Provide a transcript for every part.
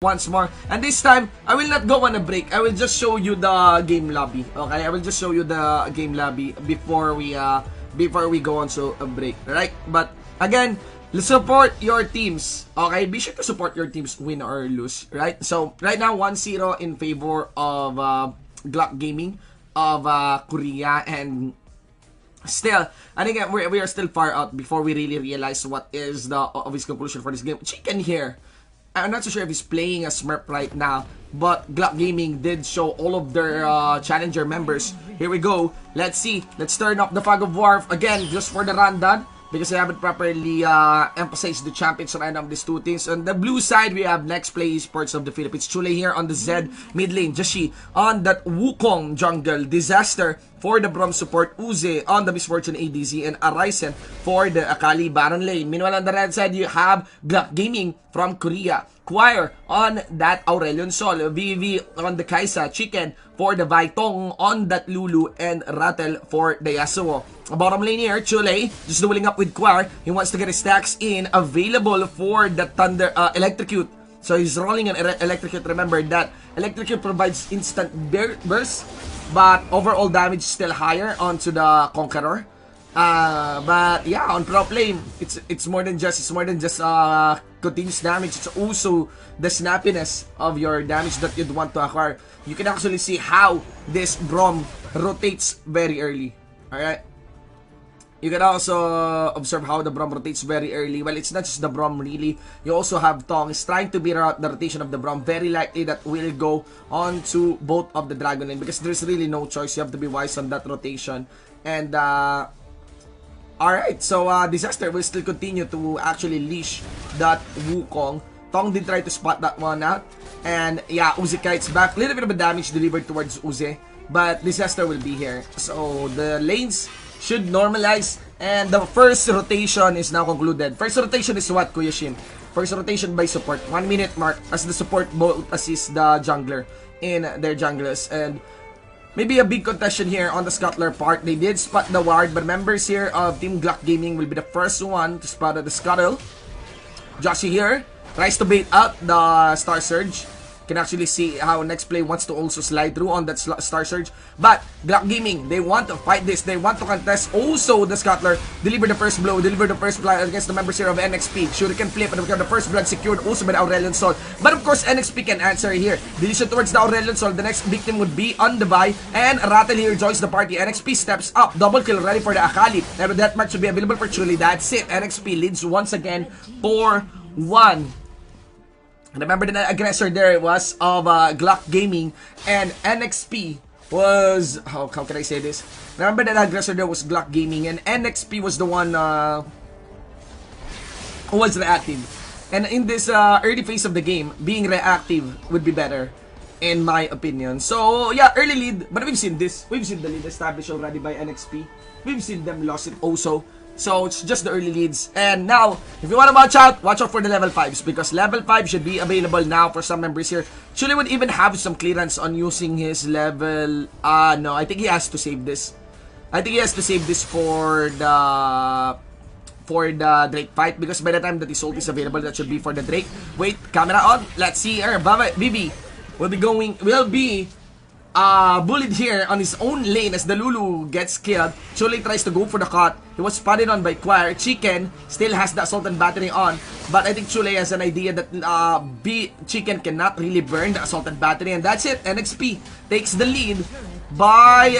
once more, and this time I will not go on a break. I will just show you the game lobby. Okay, I will just show you the game lobby before we go on to a break, right? But again, let's support your teams. Okay, be sure to support your teams, win or lose, right? So right now 1-0 in favor of Gluck Gaming of Korea, and still, I think we are still far out before we really realize what is the obvious conclusion for this game. Chicken here, I'm not so sure if he's playing a Smurf right now, but Gluck Gaming did show all of their challenger members. Here we go. Let's see. Let's turn off the fog of war again, just for the rundown, because I haven't properly emphasized the champions right now of these two teams. On the blue side, we have Nexplay Esports of the Philippines. Chule here on the Z mid lane. Jashi on that Wukong jungle. Disaster for the Brom support. Uze on the Misfortune ADZ. And Arisen for the Akali Baron lane. Meanwhile, on the red side, you have Gluck Gaming from Korea. Choir on that Aurelion Sol. VV on the Kaisa. Chicken for the Vaitong on that Lulu. And Rattle for the Yasuo. Bottom lane here, Chule just dueling up with Choir. He wants to get his stacks in. Available for the Thunder Electrocute. So he's rolling an Electrocute. Remember that Electrocute provides instant burst, but overall damage is still higher onto the Conqueror. But yeah, on prop lane, it's more than just continuous damage. It's also the snappiness of your damage that you'd want to acquire. You can actually see how this Brom rotates very early. Alright? You can also observe how the Brom rotates very early. Well, it's not just the Brom really. You also have Tong is trying to beat out the rotation of the Brom. Very likely that will go on to both of the Dragon lane, because there's really no choice. You have to be wise on that rotation. And alright, so Disaster will still continue to actually leash that Wukong. Tong did try to spot that one out. And yeah, Uzi kites back. Little bit of a damage delivered towards Uzi, but Disaster will be here. So the lanes should normalize, and the first rotation is now concluded. First rotation is what, Kuya Shin? First rotation by support. 1 minute mark as the support both assist the jungler in their junglers. And maybe a big contention here on the Scuttler part. They did spot the ward, but members here of Team Gluck Gaming will be the first one to spot the Scuttle. Joshi here tries to bait out the Star Surge. Can actually see how Nexplay wants to also slide through on that Star Surge. But Gluck Gaming, they want to fight this. They want to contest also the Scuttler. Deliver the first blow. Deliver the first blood against the members here of NXP. Shuriken flip, and we have the first blood secured also by the Aurelion Sol. But of course, NXP can answer here. Deletion towards the Aurelion Sol. The next victim would be on the Vi. And Rattle here joins the party. NXP steps up. Double kill ready for the Akali. And that match should be available for Chuli. That's it. NXP leads once again 4-1. Remember that the aggressor there was of Gluck Gaming, and NXP was, how can I say this? Remember that the aggressor there was Gluck Gaming, and NXP was the one who was reactive. And in this early phase of the game, being reactive would be better, in my opinion. So yeah, early lead, but we've seen this. We've seen the lead established already by NXP. We've seen them lost it also. So it's just the early leads. And now, if you want to watch out for the level 5s, because level 5 should be available now for some members here. Chule would even have some clearance on using his level. No, I think he has to save this. I think he has to save this for the Drake fight, because by the time that his ult is available, that should be for the Drake. Wait, camera on. Let's see here. Bibi will be bullied here on his own lane as the Lulu gets killed. Chule tries to go for the cut. He was spotted on by Choir. Chicken still has the Assault and Battery on, but I think Chule has an idea that Chicken cannot really burn the Assault and Battery, and that's it. NXP takes the lead by,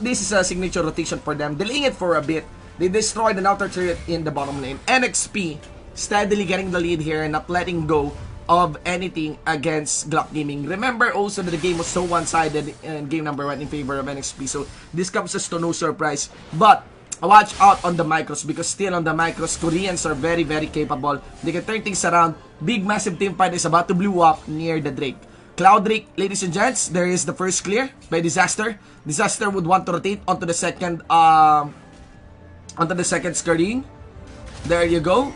this is a signature rotation for them, delaying it for a bit. They destroyed an outer turret in the bottom lane. NXP steadily getting the lead here and not letting go of anything against Gluck Gaming. Remember also that the game was so one-sided in game number 1 in favor of NXP, so this comes as to no surprise. But watch out on the micros, because still on the micros, Koreans are very, very capable. They can turn things around. Big massive team fight is about to blow up near the Drake. Cloud Drake, ladies and gents, there is the first clear by Disaster. Disaster would want to rotate onto the second screen. There you go.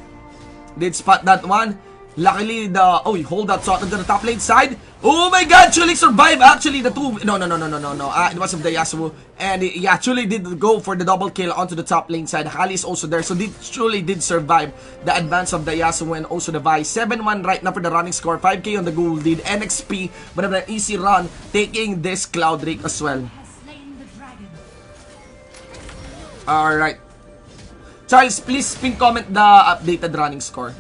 Did spot that one. Luckily, oh, he hold that shot onto the top lane side. Oh my god, Chuli survived actually the two. No. It wasn't the Yasuo. And he actually did go for the double kill onto the top lane side. Hali is also there. So Chuli did survive the advance of the Yasuo and also the Vi. 7-1 right now for the running score. 5k on the gold lead. NXP, but an easy run, taking this Cloud Drake as well. Alright. Charles, please pin comment the updated running score.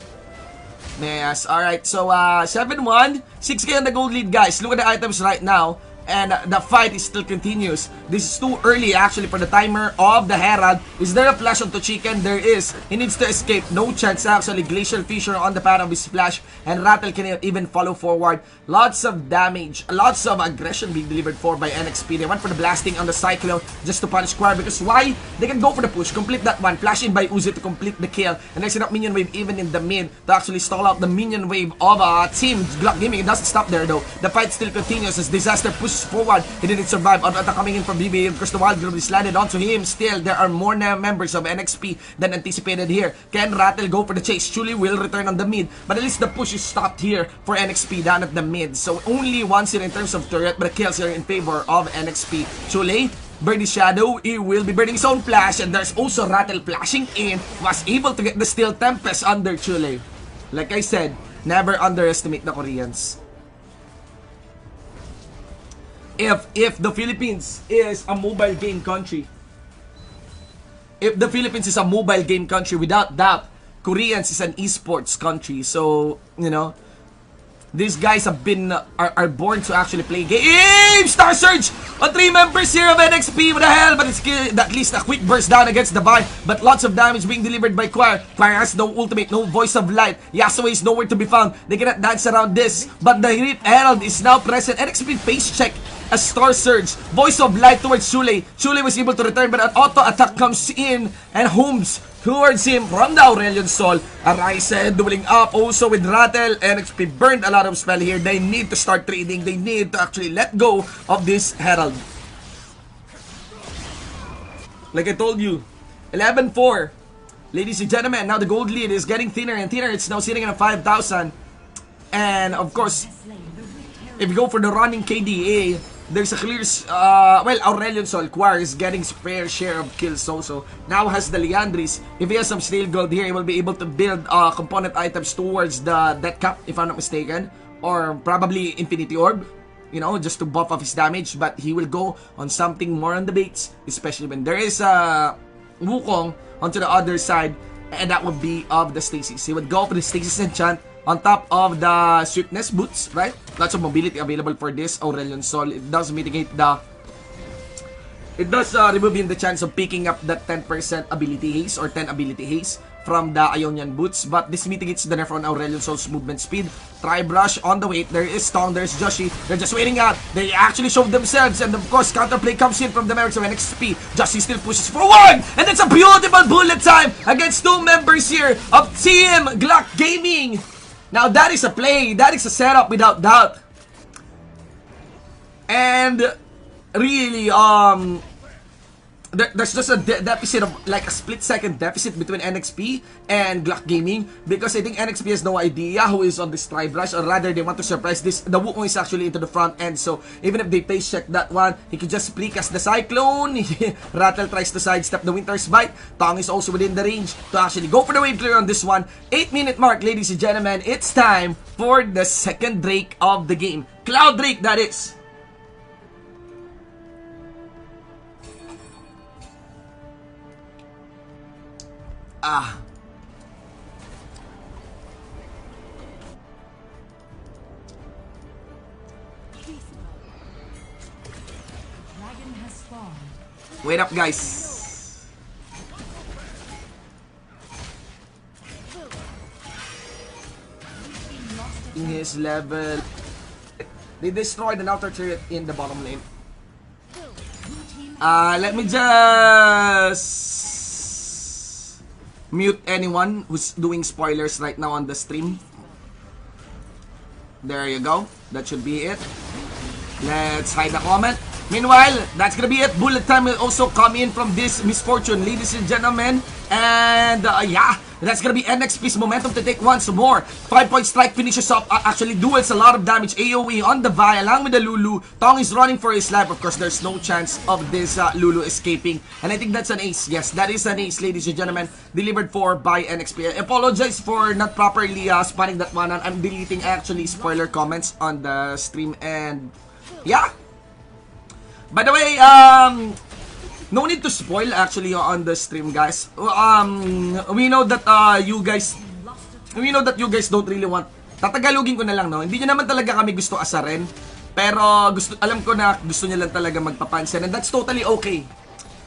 Yes, alright. So, 7-1. 6k on the gold lead, guys. Look at the items right now. And the fight is still continuous. This is too early actually for the timer of the Herald. Is there a flash onto Chicken? There is. He needs to escape. No chance actually. Glacial Fissure on the path of his flash. And Rattle cannot even follow forward. Lots of damage. Lots of aggression being delivered for by NXP. They went for the blasting on the Cyclone just to punish Square. Because why? They can go for the push. Complete that one. Flash in by Uzi to complete the kill. And there's enough minion wave even in the mid to actually stall out the minion wave of Team Gluck Gaming. It doesn't stop there though. The fight still continues as Disaster pushes forward. He didn't survive. On attack coming in from BB because the Wildrift is landed onto him. Still, there are more members of NXP than anticipated here. Can Rattle go for the chase? Chuli will return on the mid, but at least the push is stopped here for NXP down at the mid. So only once here in terms of turret, but kills here in favor of NXP. Chuli, Birdie Shadow, he will be burning his own flash, and there's also Rattle flashing in. Was able to get the Steel Tempest under Chuli. Like I said, never underestimate the Koreans. If the Philippines is a mobile game country, without doubt, Koreans is an esports country. So, you know, these guys have been, are born to actually play games. Star Surge on 3 members here of NXP. What the hell? But it's at least a quick burst down against the Vi. But lots of damage being delivered by Choir. Choir has no ultimate, no voice of light. Yasuo is nowhere to be found. They cannot dance around this. But the Rift Herald is now present. NXP face check. A Star Surge, Voice of Light towards Chuli. Chuli was able to return, but an auto attack comes in and homes towards him from the Aurelion Sol. Arise dueling up also with Rattle. NXP burned a lot of spell here. They need to start trading. They need to actually let go of this Herald. Like I told you, 11-4. Ladies and gentlemen, now the gold lead is getting thinner and thinner. It's now sitting at 5,000. And of course, if you go for the running KDA, there's a clear, well, Aurelion Sol, Choir is getting fair share of kills also. Now has the Liandris. If he has some steel gold here, he will be able to build component items towards the Death Cap, if I'm not mistaken. Or probably Infinity Orb, you know, just to buff off his damage. But he will go on something more on the baits, especially when there is Wukong onto the other side. And that would be of the Stasis. He would go for the Stasis enchant on top of the Swiftness boots, right? Lots of mobility available for this Aurelion Sol. It does mitigate the... It does remove him the chance of picking up that 10% ability haste or 10 ability haste from the Ionian boots. But this mitigates the nerf on Aurelion Sol's movement speed. Tri-brush on the wait. There is Tong, there's Joshi. They're just waiting out. They actually showed themselves. And of course, counterplay comes in from the members of NXP. Joshi still pushes forward. And it's a beautiful bullet time against 2 members here of Team Gluck Gaming. Now that is a play, that is a setup without doubt. And really, there's just a deficit of like a split-second deficit between NXP and Gluck Gaming, because I think NXP has no idea who is on this Tri-brush, or rather they want to surprise this. The Wukong is actually into the front end, so even if they face check that one, he could just precast the Cyclone. Rattle tries to sidestep the Winter's Bite. Tong is also within the range to actually go for the wave clear on this one. 8-minute mark, ladies and gentlemen. It's time for the second Drake of the game. Cloud Drake, that is. Wait up, guys. In his level, they destroyed an outer turret in the bottom lane. Let me just mute anyone who's doing spoilers right now on the stream. There you go. That should be it. Let's hide the comment. Meanwhile, that's gonna be it. Bullet time will also come in from this misfortune, ladies and gentlemen. And yeah, That's gonna be NXP's momentum to take once more. 5-point strike finishes up, actually duels a lot of damage. AoE on the Vi, along with the Lulu. Tong is running for his life. Of course, there's no chance of this Lulu escaping. And I think that's an ace. Yes, that is an ace, ladies and gentlemen. Delivered for by NXP. I apologize for not properly spotting that one. I'm deleting actually spoiler comments on the stream. And yeah. By the way, no need to spoil actually on the stream, guys. We know that you guys don't really want. Tatagalogin ko na lang, no. Hindi niyo naman talaga kami gusto asarin, pero alam ko na gusto niyo lang talaga magpapansin, and that's totally okay.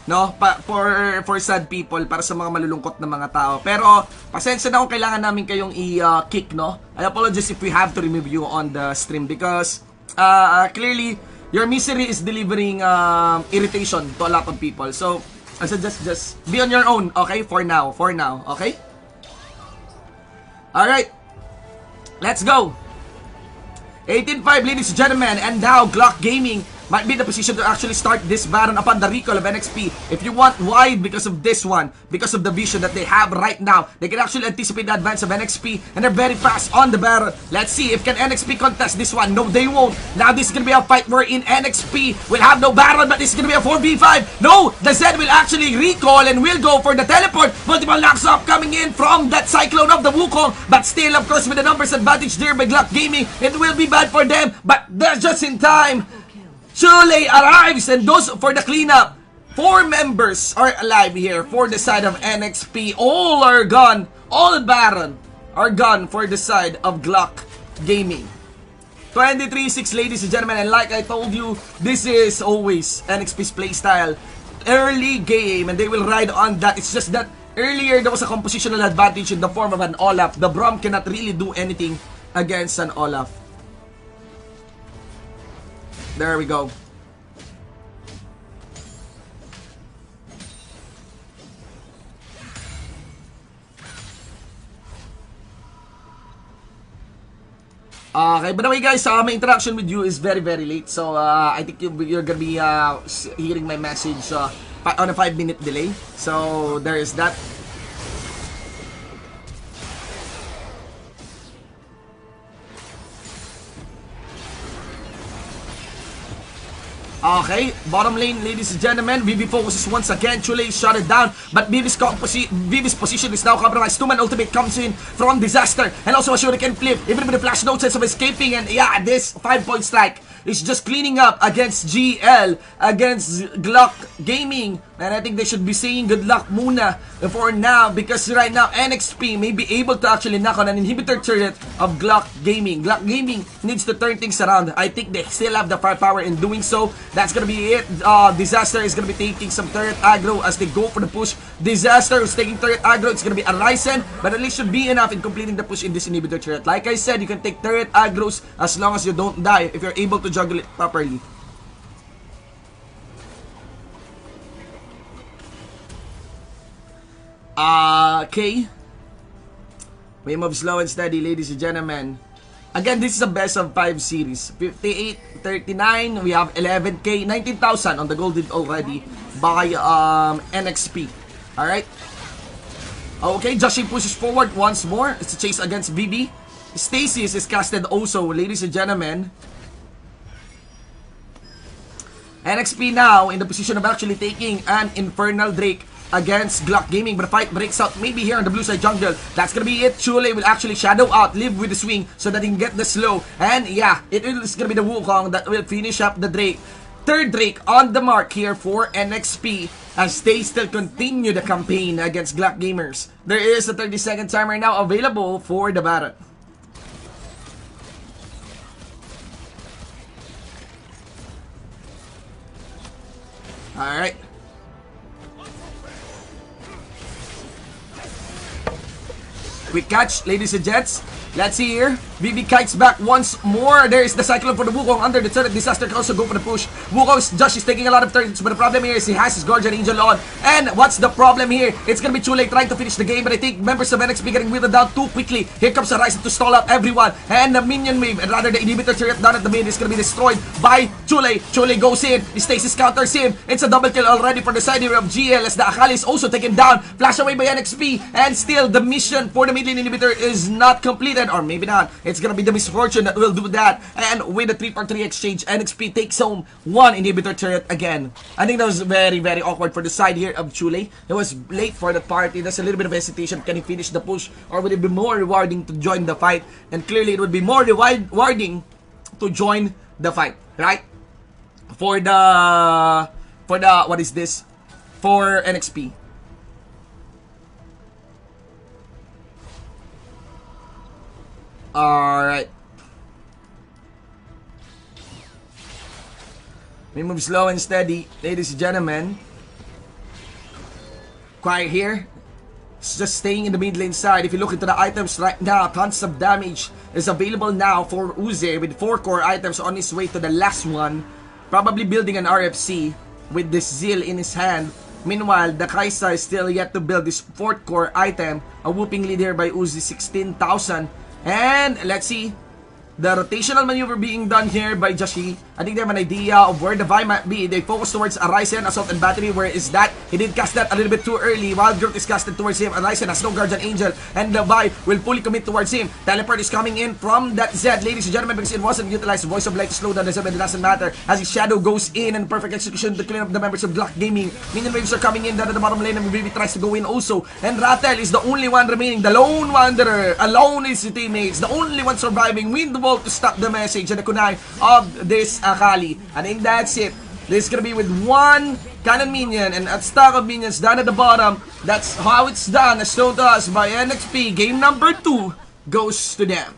No, for sad people, para sa mga malulungkot na mga tao. Pero pasensya na kung kailangan namin kayong i-kick, no. I apologize if we have to remove you on the stream because clearly your misery is delivering irritation to a lot of people. So, I suggest just be on your own, okay? For now, okay? Alright. Let's go. 18-5, ladies and gentlemen. And now, Gluck Gaming might be in the position to actually start this Baron upon the recall of NXP. If you want wide because of this one, because of the vision that they have right now, they can actually anticipate the advance of NXP, and they're very fast on the Baron. Let's see if can NXP contest this one. No, they won't. Now this is gonna be a fight wherein NXP will have no Baron, but this is gonna be a 4v5. No, the Zed will actually recall and will go for the teleport. Multiple knocks up coming in from that Cyclone of the Wukong, but still, of course, with the numbers advantage there by Gluck Gaming, it will be bad for them, but they're just in time. Chule arrives, and those for the cleanup. 4 members are alive here for the side of NXP. All are gone. All Baron are gone for the side of Gluck Gaming. 23-6, ladies and gentlemen, and like I told you, this is always NXP's playstyle. Early game, and they will ride on that. It's just that earlier there was a compositional advantage in the form of an Olaf. The Braum cannot really do anything against an Olaf. There we go. Okay, by the way guys, my interaction with you is very late. So I think you're gonna be hearing my message on a 5-minute delay. So there is that. Okay, bottom lane, ladies and gentlemen. Vivi focuses once again. Chule shut it down, but Vivi's position is now compromised. 2-man ultimate comes in from Disaster, and also a shuriken flip. Even with the flash, no chance of escaping. And yeah, this 5-point strike is just cleaning up against GL, against Gluck Gaming. And I think they should be saying good luck muna for now, because right now NXP may be able to actually knock on an inhibitor turret of Gluck Gaming. Gluck Gaming needs to turn things around. I think they still have the firepower in doing so. That's gonna be it. Disaster is gonna be taking some turret aggro as they go for the push. Disaster is taking turret aggro. It's gonna be a Ryzen, but at least should be enough in completing the push in this inhibitor turret. Like I said, you can take turret aggros as long as you don't die if you're able to juggle it properly. Okay. We move slow and steady, ladies and gentlemen. Again, this is a best of 5 series. 58, 39, we have 11k, 19,000 on the gold already by NXP. Alright. Okay, Joshing pushes forward once more. It's a chase against BB. Stasis is casted also, ladies and gentlemen. NXP now in the position of actually taking an Infernal Drake against Gluck Gaming, but the fight breaks out maybe here on the blue side jungle. That's gonna be it. Chule will actually shadow out, live with the swing so that he can get the slow. And yeah, it is gonna be the Wukong that will finish up the Drake. Third Drake on the mark here for NXP as they still continue the campaign against Gluck Gamers. There is a 30-second timer now available for the Baron. Alright. Quick catch, ladies and gents. Let's see here. BB kites back once more. There is the cyclone for the Wukong under the turret. Disaster can also go for the push. Wukong's Josh is taking a lot of turns, but the problem here is he has his Guardian Angel on. And what's the problem here? It's gonna be too late trying to finish the game, but I think members of NXP getting whittled down too quickly. Here comes Horizon to stall out everyone. And the minion wave, and rather the inhibitor turret down at the mid is gonna be destroyed by Chule. Chule goes in. Stasis counters him. It's a double kill already for the side here of GL as the Akali is also taken down. Flash away by NXP, and still the mission for the mid lane inhibitor is not completed, or maybe not. It's gonna be the Misfortune that will do that. And with the 3-for-3 exchange, NXP takes home one inhibitor turret again. I think that was very, very awkward for the side here of Chule. It was late for that party. There's a little bit of hesitation. Can he finish the push, or would it be more rewarding to join the fight? And clearly it would be more rewarding to join the fight, right? For the what is this? For NXP. Alright. We move slow and steady, ladies and gentlemen. Quiet here. It's just staying in the mid lane side. If you look into the items right now, tons of damage is available now for Uze with 4 core items on his way to the last one. Probably building an RFC with this Zeal in his hand. Meanwhile, the Kaisa is still yet to build this 4th core item. A whooping lead here by Uzi, 16,000. And let's see the rotational maneuver being done here by Jashi. I think they have an idea of where the Vi might be. They focus towards Arisen, Assault and Battery. Where is that? He did cast that a little bit too early. Wildrift is casted towards him. Arisen has no Guardian Angel, and the Vi will fully commit towards him. Teleport is coming in from that Zed, ladies and gentlemen, because it wasn't utilized. Voice of Light to slow down the Zed, but it doesn't matter as his shadow goes in and perfect execution to clean up the members of Gluck Gaming. Minion waves are coming in down at the bottom lane, and Baby tries to go in also. And Rattel is the only one remaining, the lone wanderer. Alone is his teammates, the only one surviving. Windwall to stop the message and the kunai of this Akali. I think that's it. This is gonna be with one cannon minion and a stack of minions down at the bottom. That's how it's done, as shown to us by NXP. Game number 2 goes to them.